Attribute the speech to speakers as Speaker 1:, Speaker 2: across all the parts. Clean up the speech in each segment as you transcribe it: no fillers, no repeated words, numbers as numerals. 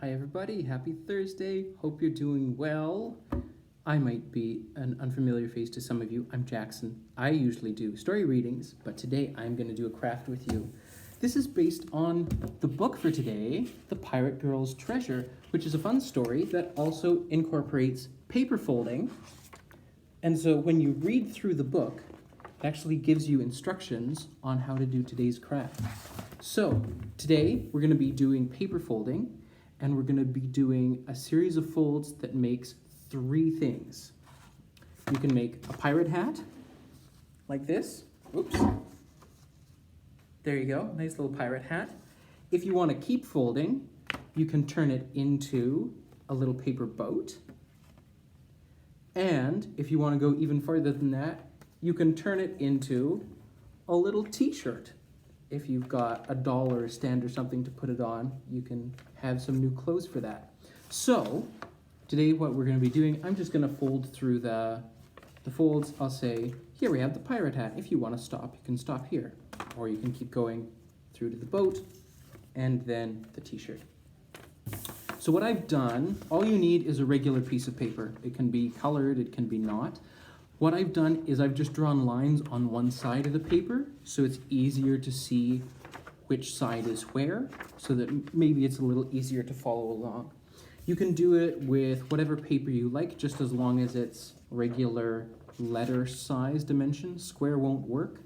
Speaker 1: Hi everybody, happy Thursday. Hope you're doing well. I might be an unfamiliar face to some of you. I'm Jackson. I usually do story readings, but today I'm going to do a craft with you. This is based on the book for today, The Pirate Girl's Treasure, which is a fun story that also incorporates paper folding. And so when you read through the book, it actually gives you instructions on how to do today's craft. So today we're going to be doing paper folding, and we're going to be doing a series of folds that makes three things. You can make a pirate hat, like this. Oops. There you go, nice little pirate hat. If you want to keep folding, you can turn it into a little paper boat. And if you want to go even farther than that, you can turn it into a little t-shirt. If you've got a doll or a stand or something to put it on, you can have some new clothes for that. So today what we're going to be doing, I'm just going to fold through the folds. I'll say, here we have the pirate hat. If you want to stop, you can stop here. Or you can keep going through to the boat and then the t-shirt. So what I've done, all you need is a regular piece of paper. It can be colored, it can be not. What I've done is I've just drawn lines on one side of the paper so it's easier to see which side is where, so that maybe it's a little easier to follow along. You can do it with whatever paper you like, just as long as it's regular letter size dimension. Square won't work.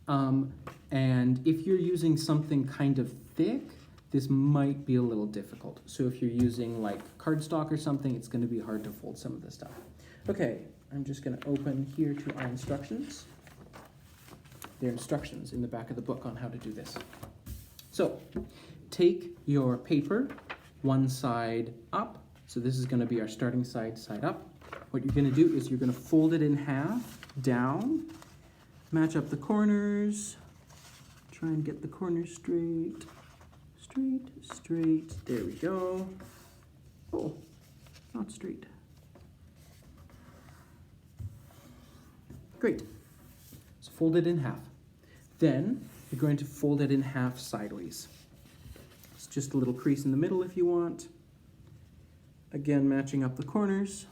Speaker 1: And if you're using something kind of thick, this might be a little difficult. So if you're using like cardstock or something, it's going to be hard to fold some of this stuff. Okay, I'm just going to open here to our instructions. There are instructions in the back of the book on how to do this. So take your paper one side up. So this is going to be our starting side up. What you're going to do is you're going to fold it in half down, match up the corners, try and get the corners straight. Straight, there we go. Oh, not straight. Great, so fold it in half. Then you're going to fold it in half sideways. It's just a little crease in the middle if you want. Again, matching up the corners.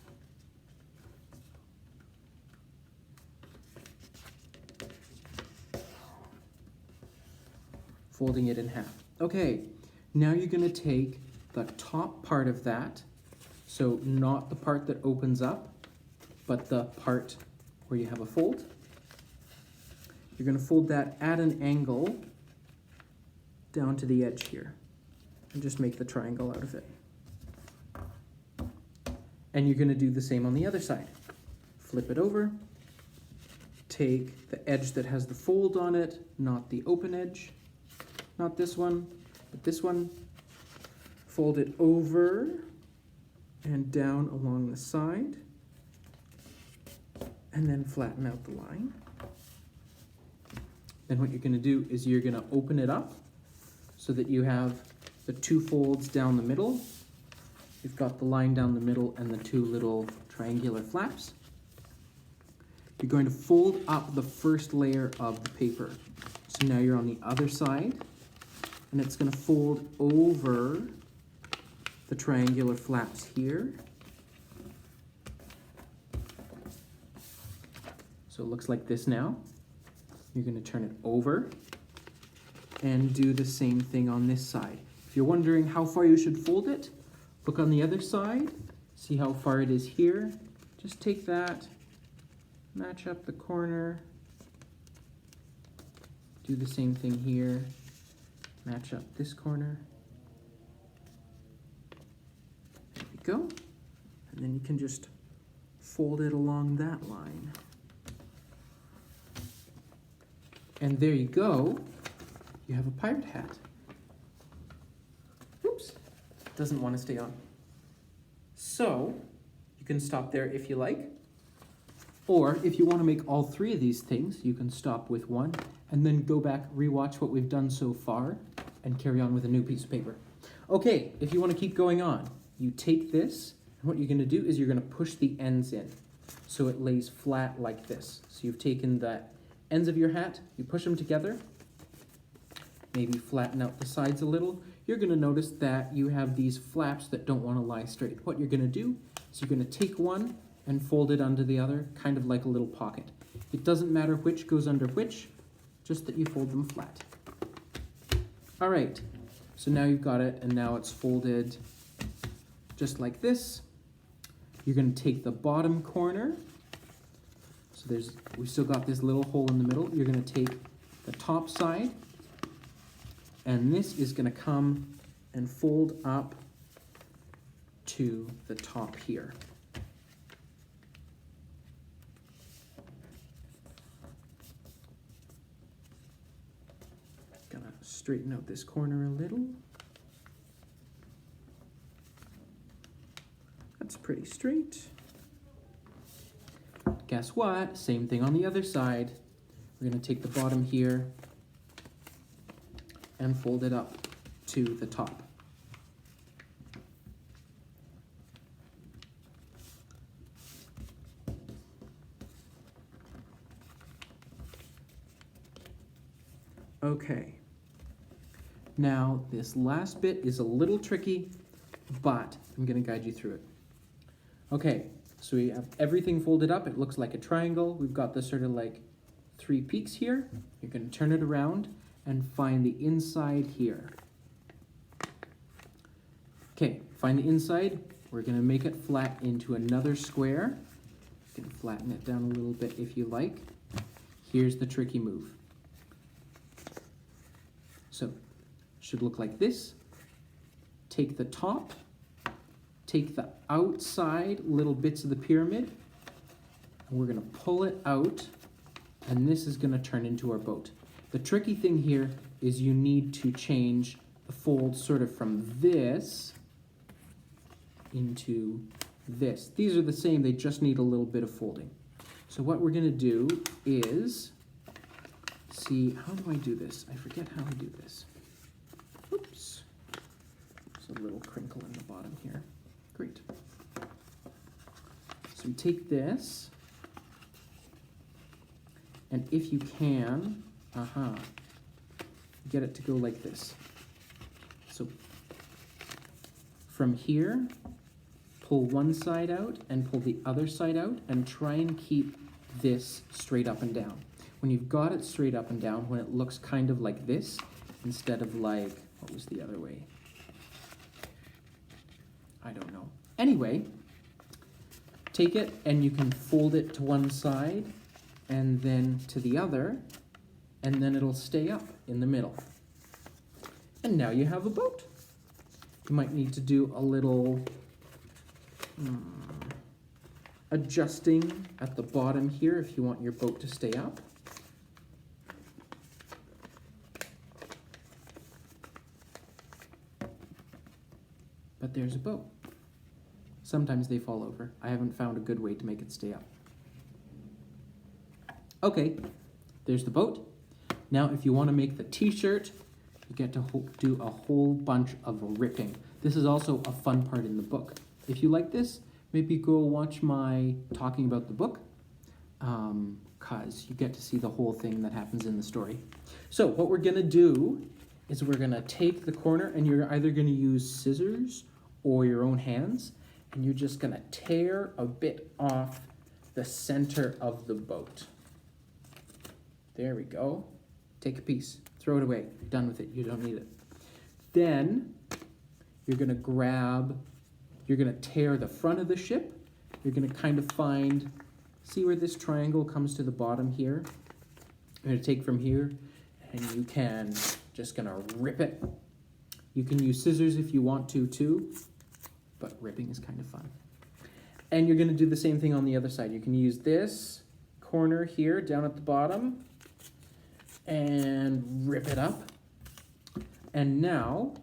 Speaker 1: Folding it in half. Okay, now you're going to take the top part of that, so not the part that opens up, but the part where you have a fold. You're going to fold that at an angle down to the edge here, and just make the triangle out of it. And you're going to do the same on the other side. Flip it over, take the edge that has the fold on it, not the open edge. Not this one, but this one. Fold it over and down along the side, and then flatten out the line. Then what you're going to do is you're going to open it up so that you have the two folds down the middle. You've got the line down the middle and the two little triangular flaps. You're going to fold up the first layer of the paper. So now you're on the other side. And it's going to fold over the triangular flaps here. So it looks like this now. You're going to turn it over and do the same thing on this side. If you're wondering how far you should fold it, look on the other side, see how far it is here. Just take that, match up the corner, do the same thing here. Match up this corner. There we go. And then you can just fold it along that line. And there you go. You have a pirate hat. Oops, doesn't want to stay on. So you can stop there if you like. Or if you want to make all three of these things, you can stop with one and then go back, rewatch what we've done so far, and carry on with a new piece of paper. Okay, if you want to keep going on, you take this, and what you're going to do is you're going to push the ends in so it lays flat like this. So you've taken the ends of your hat, you push them together, maybe flatten out the sides a little. you're going to notice that you have these flaps that don't want to lie straight. What you're going to do is you're going to take one and fold it under the other, kind of like a little pocket. It doesn't matter which goes under which, just that you fold them flat. All right, so now you've got it, and now it's folded just like this. You're going to take the bottom corner. So we've still got this little hole in the middle. You're going to take the top side, and this is going to come and fold up to the top here. Gonna straighten out this corner a little. That's pretty straight. Guess what? Same thing on the other side. We're going to take the bottom here and fold it up to the top. Okay. Now, this last bit is a little tricky, but I'm going to guide you through it. Okay, so we have everything folded up. It looks like a triangle. We've got the sort of like 3 peaks here. You're going to turn it around and find the inside here. Okay, find the inside. We're going to make it flat into another square. You can flatten it down a little bit if you like. Here's the tricky move. So, should look like this. Take the top, take the outside little bits of the pyramid, and we're going to pull it out, and this is going to turn into our boat. The tricky thing here is you need to change the fold sort of from this into this. These are the same, they just need a little bit of folding. So what we're going to do is, see, how do I do this? I forget how I do this. Oops. There's a little crinkle in the bottom here. Great. So we take this, and if you can, get it to go like this. So from here, pull one side out and pull the other side out, and try and keep this straight up and down. When you've got it straight up and down, when it looks kind of like this, instead of like, what was the other way? I don't know. Anyway, take it and you can fold it to one side and then to the other, and then it'll stay up in the middle. And now you have a boat. You might need to do a little adjusting at the bottom here if you want your boat to stay up. But there's a boat. Sometimes they fall over. I haven't found a good way to make it stay up. Okay, there's the boat. Now, if you want to make the t-shirt, you get to do a whole bunch of ripping. This is also a fun part in the book. If you like this, maybe go watch my talking about the book, because you get to see the whole thing that happens in the story. So what we're going to do is we're going to take the corner, and you're either going to use scissors or your own hands, and you're just going to tear a bit off the center of the boat. There we go. Take a piece, throw it away, done with it, you don't need it. Then you're going to tear the front of the ship. You're going to kind of find, see where this triangle comes to the bottom here? You're going to take from here, and you can just going to rip it. You can use scissors if you want to too, but ripping is kind of fun. And you're going to do the same thing on the other side. You can use this corner here down at the bottom and rip it up. And now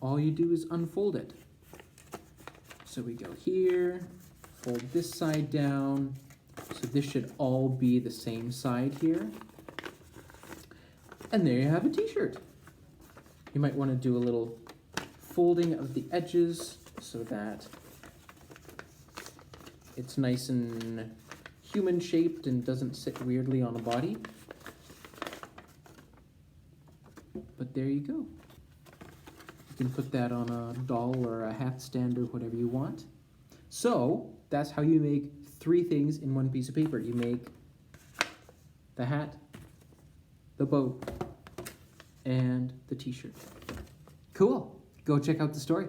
Speaker 1: all you do is unfold it. So we go here, fold this side down. So this should all be the same side here. And there you have a t-shirt. You might want to do a little folding of the edges so that it's nice and human shaped and doesn't sit weirdly on a body. But there you go. You can put that on a doll or a hat stand or whatever you want. So that's how you make 3 things in one piece of paper. You make the hat, the boat, and the t-shirt. Cool. Go check out the story.